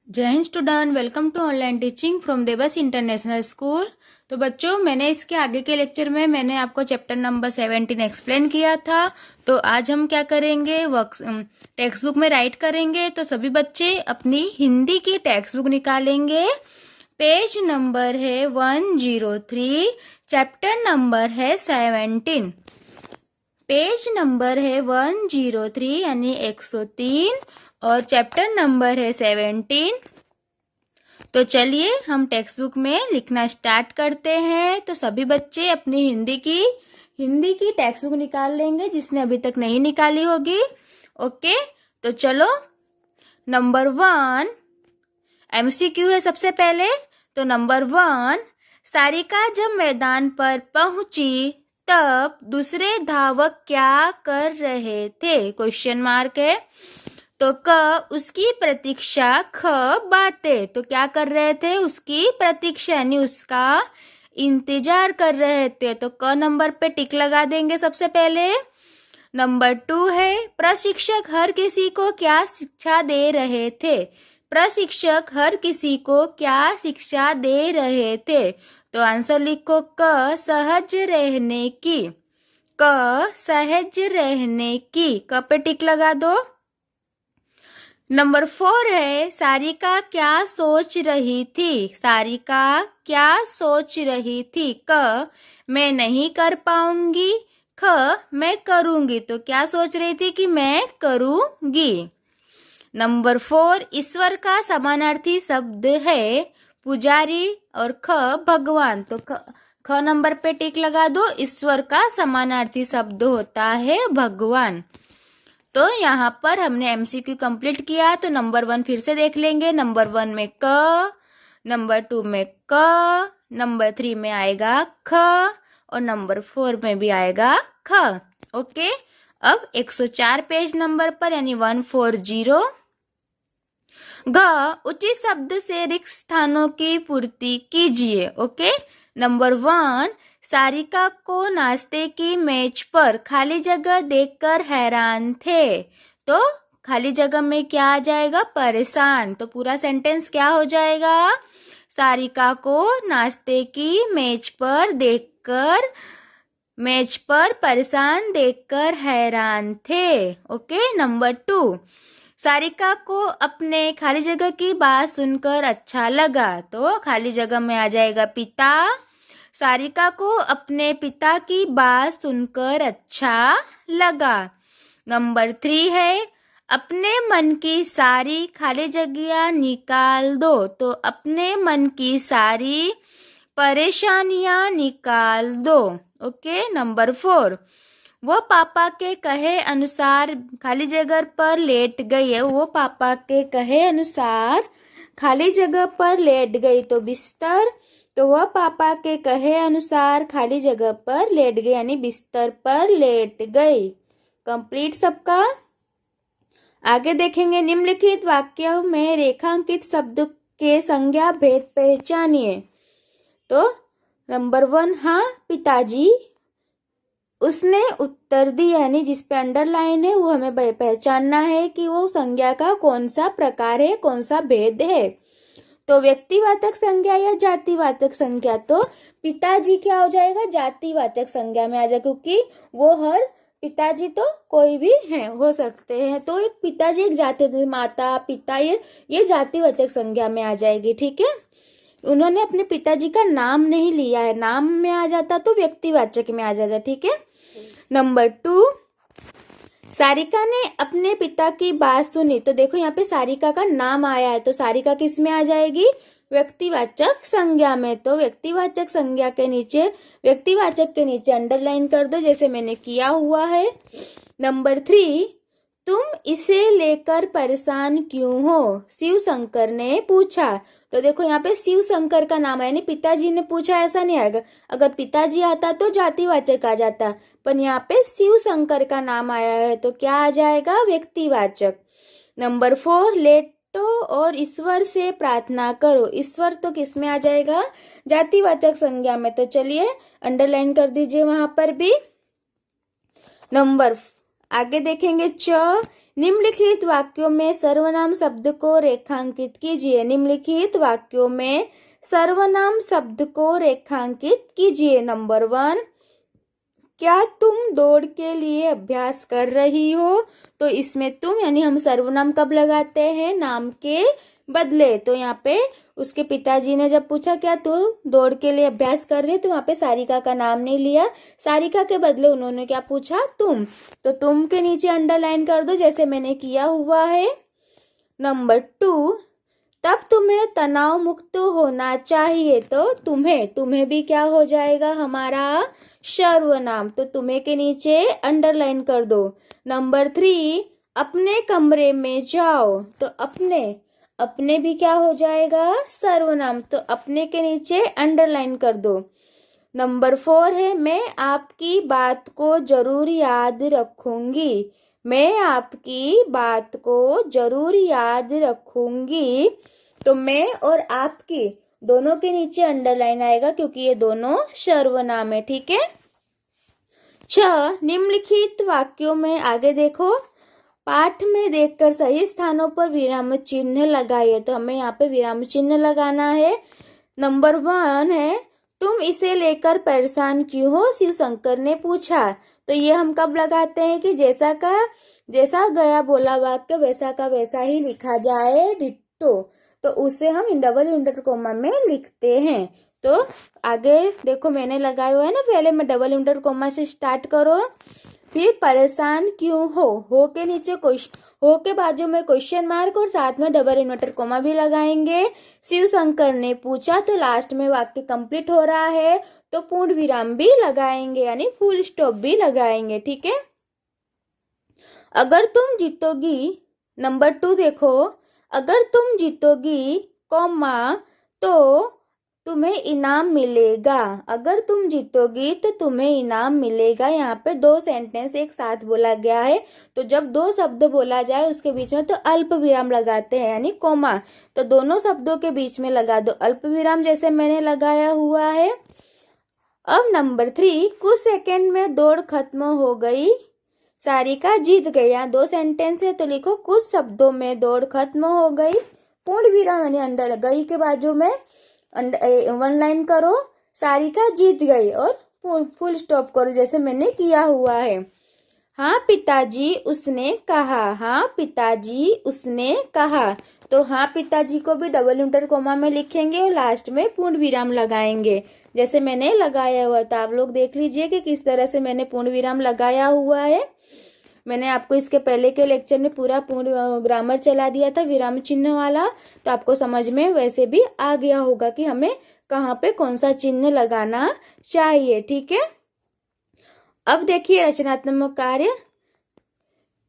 जय Hind student, welcome to online teaching from Devas international school. तो बच्चों, मैंने इसके आगे के लेक्चर में मैंने आपको चैप्टर नंबर 17 एक्सप्लेन किया था। तो आज हम क्या करेंगे, टेक्स्ट बुक में राइट करेंगे। तो सभी बच्चे अपनी हिंदी की टेक्स्ट बुक निकालेंगे। पेज नंबर है 103, चैप्टर नंबर है 17। पेज नंबर है 103 यानी 103 और चैप्टर नंबर है 17। तो चलिए हम टेक्स्ट बुक में लिखना स्टार्ट करते हैं। तो सभी बच्चे अपनी हिंदी की टेक्स्ट बुक निकाल लेंगे जिसने अभी तक नहीं निकाली होगी। ओके, तो चलो नंबर 1 MCQ है सबसे पहले। तो नंबर 1, सारिका जब मैदान पर पहुंची तब दूसरे धावक क्या कर रहे थे? क्वेश्चन मार्क है। तो क उसकी प्रतीक्षा, ख बातें। तो क्या कर रहे थे? उसकी प्रतीक्षा यानी उसका इंतजार कर रहे थे। तो क नंबर पे टिक लगा देंगे सबसे पहले। नंबर 2 है, प्रशिक्षक हर किसी को क्या शिक्षा दे रहे थे? प्रशिक्षक हर किसी को क्या शिक्षा दे रहे थे? तो आंसर लिखो क सहज रहने की। क सहज रहने की, क पे टिक लगा दो। नंबर 4 है, सारिका क्या सोच रही थी? सारिका क्या सोच रही थी? क मैं नहीं कर पाऊंगी, ख मैं करूंगी। तो क्या सोच रही थी कि मैं करूंगी। नंबर 4, ईश्वर का समानार्थी शब्द है पुजारी और ख भगवान। तो ख नंबर पे टिक लगा दो। ईश्वर का समानार्थी शब्द होता है भगवान। तो यहाँ पर हमने MCQ कंप्लीट किया। तो नंबर 1 फिर से देख लेंगे। नंबर 1 में क, नंबर 2 में क, नंबर 3 में आएगा ख और नंबर 4 में भी आएगा ख। ओके, अब 104 पेज नंबर पर यानी 140। घ उचित शब्द से रिक्त स्थानों की पूर्ति कीजिए। ओके, नंबर 1, सारिका को नाश्ते की मेज पर खाली जगह देखकर हैरान थे। तो खाली जगह में क्या आ जाएगा? परेशान। तो पूरा सेंटेंस क्या हो जाएगा? सारिका को नाश्ते की मेज पर परेशान देखकर हैरान थे। ओके, नंबर 2, सारिका को अपने खाली जगह की बात सुनकर अच्छा लगा। तो खाली जगह में आ जाएगा पिता। सारिका को अपने पिता की बात सुनकर अच्छा लगा। नंबर 3 है, अपने मन की सारी खाली जगह निकाल दो। तो अपने मन की सारी परेशानियां निकाल दो। ओके, नंबर 4, वो पापा के कहे अनुसार खाली जगह पर लेट गई है। वो पापा के कहे अनुसार खाली जगह पर लेट गई। तो बिस्तर। तो वह पापा के कहे अनुसार खाली जगह पर लेट गई यानी बिस्तर पर लेट गई। कंप्लीट सबका। आगे देखेंगे, निम्नलिखित वाक्यों में रेखांकित शब्द के संज्ञा भेद पहचानिए। तो नंबर 1, हाँ पिताजी। उसने उत्तर दिया यानी जिस पे अंडरलाइन है वो हमें पहचानना है कि वो संज्ञा का कौन सा प्रकार है, कौन सा भेद है। तो व्यक्तिवाचक संज्ञा या जातिवाचक संज्ञा। तो पिताजी क्या हो जाएगा? जातिवाचक संज्ञा में आ जाएगा, क्योंकि वो हर पिताजी तो कोई भी है हो सकते हैं। तो एक पिताजी एक जाति, माता पिता ये जातिवाचक संज्ञा में आ जाएगी। ठीक है, उन्होंने अपने पिताजी का नाम नहीं लिया है, नाम में आ जाता तो व्यक्तिवाचक में आ जाता। ठीक है। नंबर 2, सारिका ने अपने पिता की बात सुनी। तो देखो यहाँ पे सारिका का नाम आया है, तो सारिका किस में आ जाएगी? व्यक्तिवाचक संज्ञा में। तो व्यक्तिवाचक के नीचे अंडरलाइन कर दो जैसे मैंने किया हुआ है। नंबर 3, तुम इसे लेकर परेशान क्यों हो? शिव शंकर ने पूछा। तो देखो यहाँ पे शिव शंकर का नाम है यानी पिताजी ने पूछा, ऐसा नहीं आएगा। अगर पिताजी आता तो जातिवाचक आ जाता, पर यहाँ पे शिव शंकर का नाम आया है तो क्या आ जाएगा? व्यक्तिवाचक। नंबर 4, लेटो और ईश्वर से प्रार्थना करो। ईश्वर तो किस में आ जाएगा? जातिवाचक संज्ञा में। तो चलिए अंडरलाइन कर दीजिए वहां पर भी। नंबर आगे देखेंगे, च निम्नलिखित वाक्यों में सर्वनाम शब्द को रेखांकित कीजिए। निम्नलिखित वाक्यों में सर्वनाम शब्द को रेखांकित कीजिए। नंबर 1, क्या तुम दौड़ के लिए अभ्यास कर रही हो? तो इसमें तुम यानी हम सर्वनाम कब लगाते हैं? नाम के बदले। तो यहाँ पे उसके पिताजी ने जब पूछा क्या तू दौड़ के लिए अभ्यास कर रही, तो वहां पे सारिका का नाम नहीं लिया, सारिका के बदले उन्होंने क्या पूछा? तुम। तो तुम के नीचे अंडरलाइन कर दो जैसे मैंने किया हुआ है। नंबर 2, तब तुम्हें तनाव मुक्त होना चाहिए। तो तुम्हें भी क्या हो जाएगा? हमारा सर्वनाम। तो तुम्हें के नीचे अंडरलाइन कर दो। नंबर 3, अपने कमरे में जाओ। तो अपने भी क्या हो जाएगा? सर्वनाम। तो अपने के नीचे अंडरलाइन कर दो। नंबर 4 है, मैं आपकी बात को जरूर याद रखूंगी। मैं आपकी बात को जरूर याद रखूंगी। तो मैं और आपकी दोनों के नीचे अंडरलाइन आएगा क्योंकि ये दोनों सर्वनाम है। ठीक है। 6, निम्नलिखित वाक्यों में आगे देखो, पाठ में देखकर सही स्थानों पर विराम चिन्ह लगाइए। तो हमें यहाँ पे विराम चिन्ह लगाना है। नंबर 1 है, तुम इसे लेकर परेशान क्यों हो? शिव शंकर ने पूछा। तो ये हम कब लगाते हैं कि जैसा गया बोला वाक्य वैसा का वैसा ही लिखा जाए, डिट्टो। तो उसे हम डबल इंवर्टेड कोमा में लिखते हैं। तो आगे देखो मैंने लगाया हुआ है ना, पहले मैं डबल इंवर्टेड कोमा से स्टार्ट करो। फिर परेशान क्यों हो के नीचे हो के बाजू में क्वेश्चन मार्क और साथ में डबल इन्वर्टेड कोमा भी लगाएंगे। शिव शंकर ने पूछा, तो लास्ट में वाक्य कंप्लीट हो रहा है तो पूर्ण विराम भी लगाएंगे यानी फुल स्टॉप भी लगाएंगे। ठीक है। अगर तुम जीतोगी, नंबर 2 देखो, अगर तुम जीतोगी कॉमा तो तुम्हें इनाम मिलेगा। अगर तुम जीतोगी तो तुम्हें इनाम मिलेगा। यहाँ पे 2 सेंटेंस एक साथ बोला गया है। तो जब 2 शब्द बोला जाए उसके बीच में तो अल्प विराम लगाते हैं यानी कोमा। तो दोनों शब्दों के बीच में लगा दो अल्प विराम जैसे मैंने लगाया हुआ है। अब नंबर 3, कुछ सेकेंड में दौड़ खत्म हो गई, सारिका जीत गई। यहाँ 2 सेंटेंस है तो लिखो कुछ शब्दों में दौड़ खत्म हो गई, पूर्ण विराम यानी अंदर गई के बाजू में 1 लाइन करो, सारिका जीत गई और फुल स्टॉप करो जैसे मैंने किया हुआ है। हाँ पिताजी उसने कहा। हाँ पिताजी उसने कहा। तो हाँ पिताजी को भी डबल इंवर्टेड कोमा में लिखेंगे और लास्ट में पूर्ण विराम लगाएंगे जैसे मैंने लगाया हुआ था। आप लोग देख लीजिए कि किस तरह से मैंने पूर्ण विराम लगाया हुआ है। मैंने आपको इसके पहले के लेक्चर में पूरा पूर्ण ग्रामर चला दिया था विराम चिन्ह वाला, तो आपको समझ में वैसे भी आ गया होगा कि हमें कहाँ पे कौन सा चिन्ह लगाना चाहिए। ठीक है। अब देखिए रचनात्मक कार्य।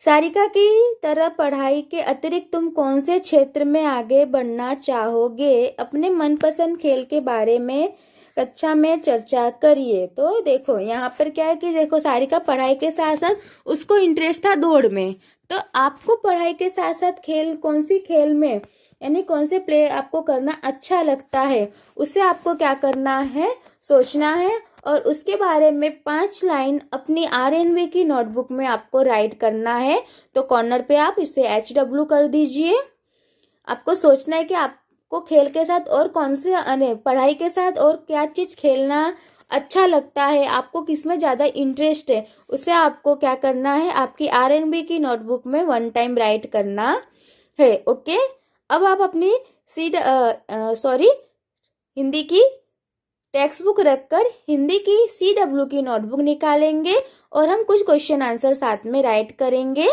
सारिका की तरह पढ़ाई के अतिरिक्त तुम कौन से क्षेत्र में आगे बढ़ना चाहोगे? अपने मनपसंद खेल के बारे में कक्षा में चर्चा करिए। तो देखो यहाँ पर क्या है कि देखो सारिका पढ़ाई के साथ साथ उसको इंटरेस्ट था दौड़ में। तो आपको पढ़ाई के साथ साथ खेल, कौन सी खेल में यानी कौन से प्ले आपको करना अच्छा लगता है, उससे आपको क्या करना है, सोचना है और उसके बारे में 5 लाइन अपनी RNV की नोटबुक में आपको राइट करना है। तो कॉर्नर पे आप इसे HW कर दीजिए। आपको सोचना है कि आपको खेल के साथ और कौन से पढ़ाई के साथ और क्या चीज खेलना अच्छा लगता है, आपको किसमें ज्यादा इंटरेस्ट है, उसे आपको क्या करना है, आपकी RNV की नोटबुक में 1 टाइम राइट करना है। ओके। अब आप अपनी हिंदी की टेक्स्ट बुक रखकर हिंदी की CW की नोटबुक निकालेंगे और हम कुछ क्वेश्चन आंसर साथ में राइट करेंगे।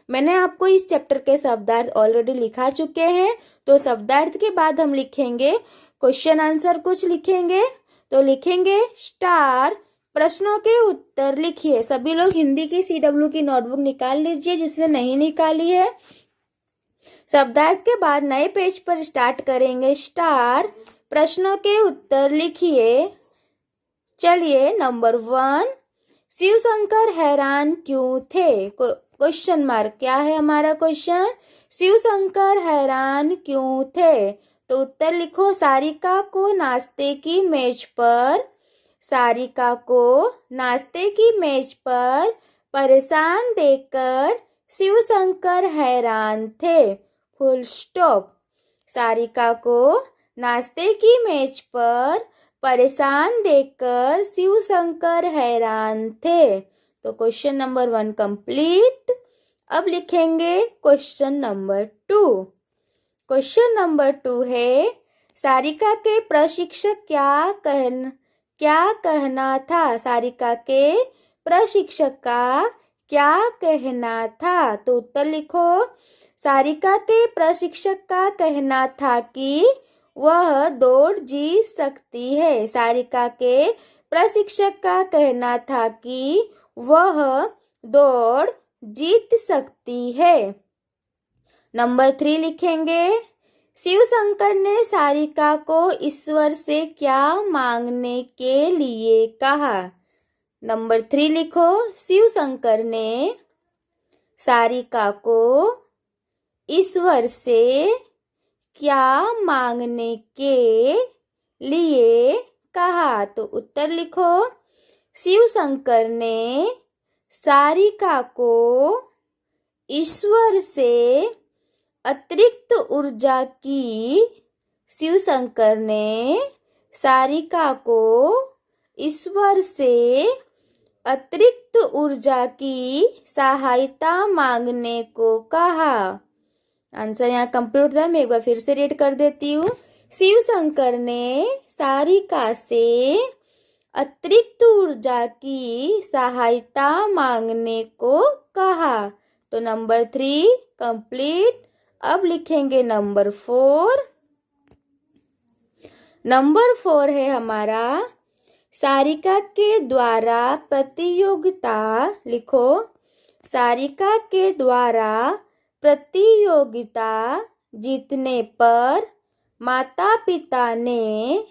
मैंने आपको इस चैप्टर के शब्दार्थ ऑलरेडी लिखा चुके हैं। तो शब्दार्थ के बाद हम लिखेंगे क्वेश्चन आंसर, कुछ लिखेंगे तो लिखेंगे स्टार, प्रश्नों के उत्तर लिखिए। सभी लोग हिंदी की CW की नोटबुक निकाल लीजिए जिसने नहीं निकाली है। शब्दार्थ के बाद नए पेज पर स्टार्ट करेंगे स्टार, प्रश्नों के उत्तर लिखिए। चलिए नंबर 1, शिव शंकर हैरान क्यों थे? Question mark. क्या है हमारा क्वेश्चन? शिव शंकर हैरान क्यों थे? तो उत्तर लिखो, सारिका को नाश्ते की मेज पर परेशान देखकर शिव शंकर हैरान थे। Full stop. सारिका को नाश्ते की मेज पर परेशान देखकर शिव शंकर हैरान थे। तो क्वेश्चन नंबर 1 कंप्लीट। अब लिखेंगे क्वेश्चन नंबर 2। क्वेश्चन नंबर 2 है, सारिका के प्रशिक्षक क्या कहना था। सारिका के प्रशिक्षक का क्या कहना था। तो उत्तर लिखो। सारिका के प्रशिक्षक का कहना था कि वह दौड़ जीत सकती है। सारिका के प्रशिक्षक का कहना था कि वह दौड़ जीत सकती है। नंबर 3 लिखेंगे, शिव शंकर ने सारिका को ईश्वर से क्या मांगने के लिए कहा। नंबर 3 लिखो। शिव शंकर ने सारिका को ईश्वर से क्या मांगने के लिए कहा। तो उत्तर लिखो। शिव शंकर ने सारिका को ईश्वर से अतिरिक्त ऊर्जा की। शिव शंकर ने सारिका को ईश्वर से अतिरिक्त ऊर्जा की सहायता मांगने को कहा। आंसर यहाँ कंप्लीट था। मैं एक बार फिर से रीड कर देती हूँ। शिव शंकर ने सारिका से अतिरिक्त ऊर्जा की सहायता मांगने को कहा। तो नंबर 3 कंप्लीट। अब लिखेंगे नंबर 4। नंबर 4 है हमारा, सारिका के द्वारा प्रतियोगिता। लिखो। सारिका के द्वारा प्रतियोगिता जीतने पर माता पिता ने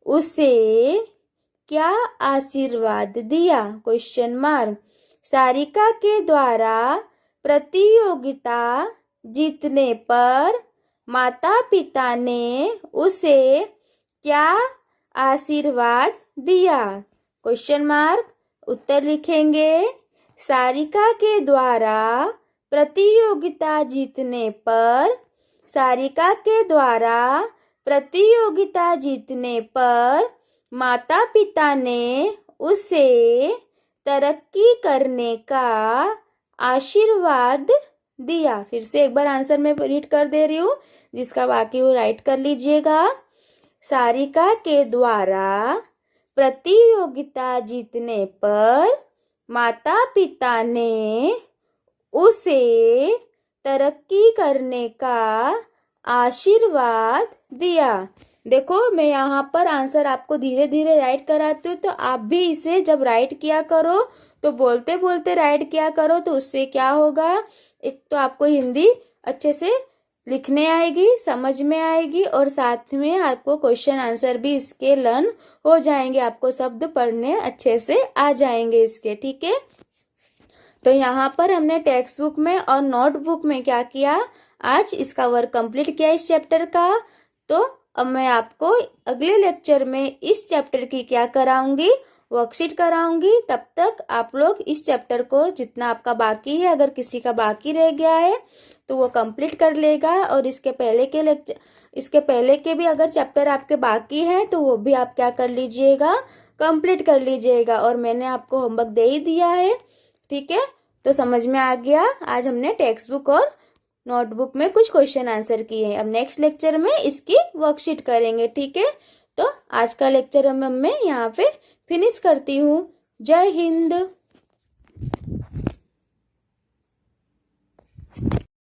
उसे क्या आशीर्वाद दिया। Question mark. सारिका के द्वारा प्रतियोगिता जीतने पर माता पिता ने उसे क्या आशीर्वाद दिया। Question mark. उत्तर लिखेंगे। सारिका के द्वारा प्रतियोगिता जीतने पर, सारिका के द्वारा प्रतियोगिता जीतने पर माता पिता ने उसे तरक्की करने का आशीर्वाद दिया। फिर से एक बार आंसर मैं रीड कर दे रही हूँ, जिसका बाकी वो राइट कर लीजिएगा। सारिका के द्वारा प्रतियोगिता जीतने पर माता पिता ने उसे तरक्की करने का आशीर्वाद दिया। देखो, मैं यहाँ पर आंसर आपको धीरे धीरे राइट कराती हूँ, तो आप भी इसे जब राइट किया करो तो बोलते बोलते राइट किया करो। तो उससे क्या होगा, एक तो आपको हिंदी अच्छे से लिखने आएगी, समझ में आएगी, और साथ में आपको क्वेश्चन आंसर भी इसके लर्न हो जाएंगे। आपको शब्द पढ़ने अच्छे से आ जाएंगे इसके। ठीक है। तो यहाँ पर हमने टेक्स्ट बुक में और नोटबुक में क्या किया, आज इसका वर्क कंप्लीट किया इस चैप्टर का। तो अब मैं आपको अगले लेक्चर में इस चैप्टर की क्या कराऊंगी, वर्कशीट कराऊंगी। तब तक आप लोग इस चैप्टर को जितना आपका बाकी है, अगर किसी का बाकी रह गया है तो वो कंप्लीट कर लेगा, और इसके पहले के भी अगर चैप्टर आपके बाकी हैं तो वो भी आप क्या कर लीजिएगा, कंप्लीट कर लीजिएगा। और मैंने आपको होमवर्क दे ही दिया है। ठीक है। तो समझ में आ गया। आज हमने टेक्स्ट बुक और नोटबुक में कुछ क्वेश्चन आंसर किए हैं। अब नेक्स्ट लेक्चर में इसकी वर्कशीट करेंगे। ठीक है। तो आज का लेक्चर मैं यहाँ पे फिनिश करती हूँ। जय हिंद।